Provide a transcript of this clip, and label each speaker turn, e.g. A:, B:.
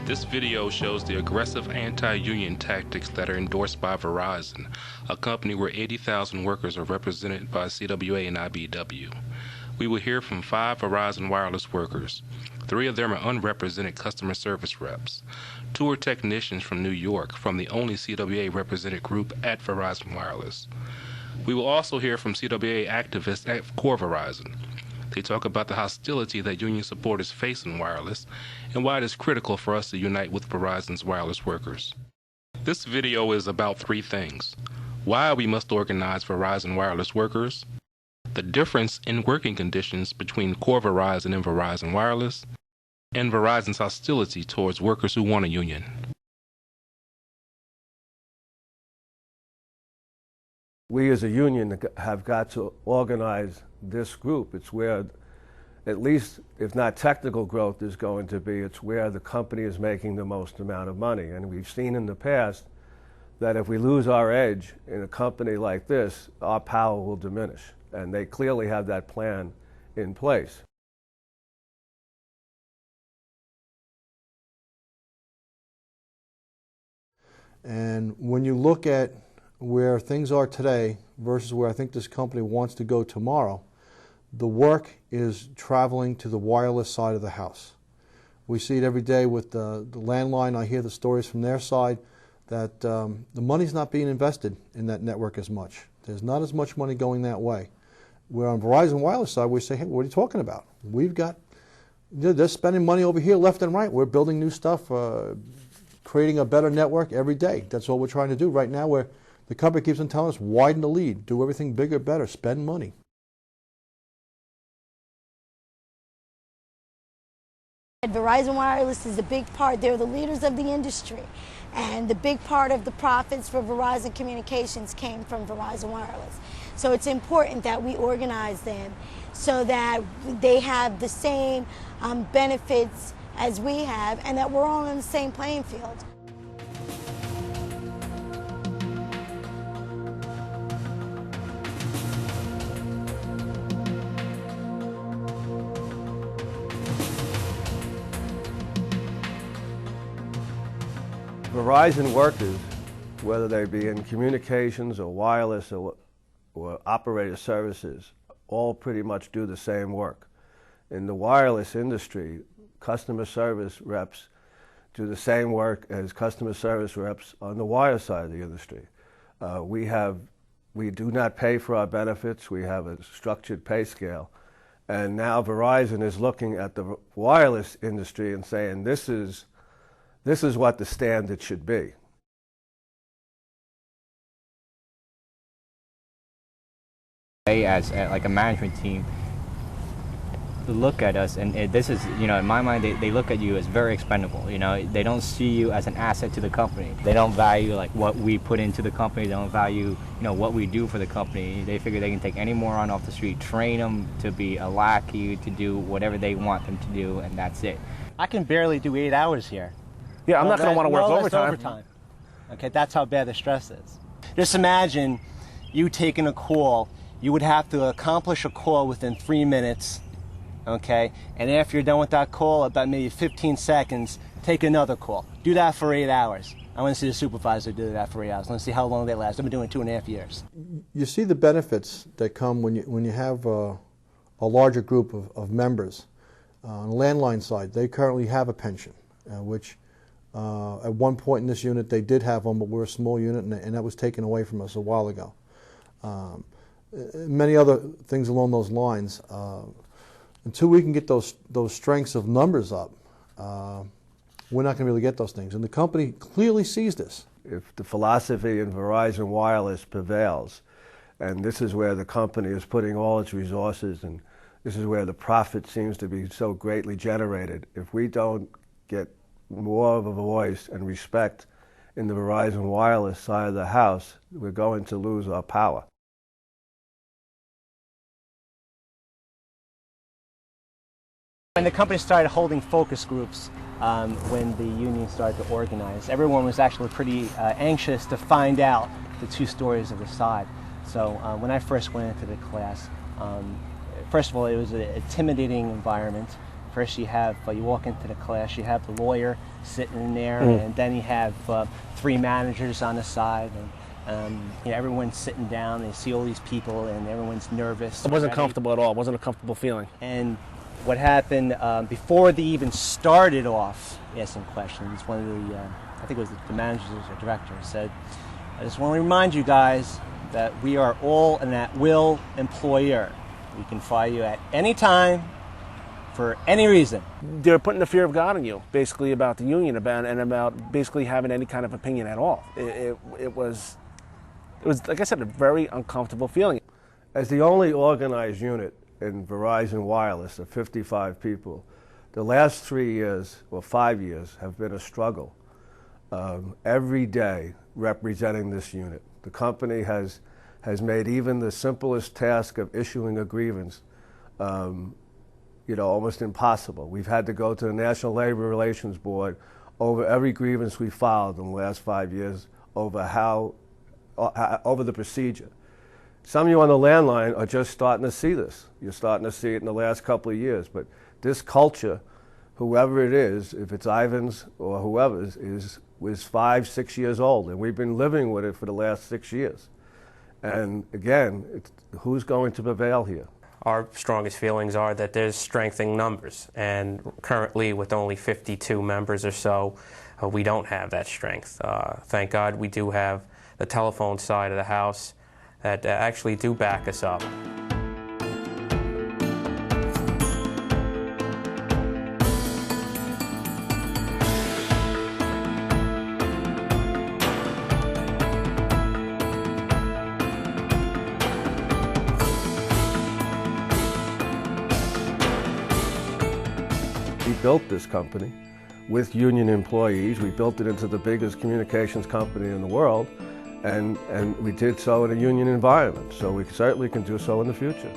A: This video shows the aggressive anti-union tactics that are endorsed by Verizon, a company where 80,000 workers are represented by CWA and IBW. We will hear from 5 Verizon Wireless workers. 3 of them are unrepresented customer service reps. 2 are technicians from New York, from the only CWA represented group at Verizon Wireless. We will also hear from CWA activists at Core Verizon. They talk about the hostility that union supporters face in wireless and why it is critical for us to unite with Verizon's wireless workers. This video is about 3 things: why we must organize Verizon wireless workers, the difference in working conditions between Core Verizon and Verizon Wireless, and Verizon's hostility towards workers who want a union.
B: We as a union have got to organize this group. It's where, at least if not technical growth is going to be, it's where the company is making the most amount of money. And we've seen in the past that if we lose our edge in a company like this, our power will diminish. And they clearly have that plan in place.
C: And when you look at where things are today versus where I think this company wants to go tomorrow, the work is traveling to the wireless side of the house. We see it every day with the landline. I hear the stories from their side that the money's not being invested in that network as much. There's not as much money going that way. Where on Verizon Wireless side, we say, hey, what are you talking about? They're spending money over here left and right. We're building new stuff, creating a better network every day. That's what we're trying to do right now. The company keeps on telling us, widen the lead, do everything bigger, better, spend money.
D: Verizon Wireless is a big part. They're the leaders of the industry. And the big part of the profits for Verizon Communications came from Verizon Wireless. So it's important that we organize them so that they have the same benefits as we have and that we're all on the same playing field.
B: Verizon workers, whether they be in communications or wireless or operator services, all pretty much do the same work. In the wireless industry, customer service reps do the same work as customer service reps on the wire side of the industry. We do not pay for our benefits. We have a structured pay scale. And now Verizon is looking at the wireless industry and saying, this is what the standard should be.
E: As like a management team, look at us, and this is, in my mind, they look at you as very expendable. They don't see you as an asset to the company. They don't value like what we put into the company. They don't value, what we do for the company. They figure they can take any moron off the street, train them to be a lackey, to do whatever they want them to do, and that's it.
F: I can barely do 8 hours here.
G: Yeah, I'm not going to want to work overtime.
F: Okay, that's how bad the stress is. Just imagine you taking a call. You would have to accomplish a call within 3 minutes, okay? And after you're done with that call, about maybe 15 seconds, take another call. Do that for 8 hours. I want to see the supervisor do that for 8 hours. I want to see how long they last. I've been doing it 2.5 years.
C: You see the benefits that come when you have a larger group of members. On the landline side, they currently have a pension, which at one point in this unit they did have one, but we're a small unit, and that was taken away from us a while ago. Many other things along those lines. Until we can get those strengths of numbers up, we're not going to be able to get those things. And the company clearly sees this.
B: If the philosophy in Verizon Wireless prevails, and this is where the company is putting all its resources, and this is where the profit seems to be so greatly generated, if we don't get more of a voice and respect in the Verizon Wireless side of the house, we're going to lose our power.
F: When the company started holding focus groups, when the union started to organize, everyone was actually pretty anxious to find out the 2 stories of the side. So when I first went into the class, first of all, it was an intimidating environment. First you have, you walk into the class, you have the lawyer sitting in there, and then you have 3 managers on the side, and you know, everyone's sitting down, they see all these people, and everyone's nervous.
G: It wasn't comfortable at all. It wasn't a comfortable feeling.
F: And what happened, before they even started off asking questions, one of the, I think it was the managers or director, said, I just want to remind you guys that we are all an at-will employer. We can fire you at any time, for any reason.
G: They're putting the fear of God in you, basically, about the union, about basically having any kind of opinion at all. It was, like I said, a very uncomfortable feeling.
B: As the only organized unit in Verizon Wireless of 55 people, the last 3 years, or 5 years, have been a struggle. Every day representing this unit. The company has made even the simplest task of issuing a grievance almost impossible. We've had to go to the National Labor Relations Board over every grievance we filed in the last 5 years over over the procedure. Some of you on the landline are just starting to see this. You're starting to see it in the last couple of years. But this culture, whoever it is, if it's Ivan's or whoever's, was 5, 6 years old, and we've been living with it for the last 6 years. And again, who's going to prevail here?
H: Our strongest feelings are that there's strength in numbers, and currently with only 52 members or so, we don't have that strength. Thank God we do have the telephone side of the house that actually do back us up.
B: We built this company with union employees. We built it into the biggest communications company in the world, and we did so in a union environment. So we certainly can do so in the future.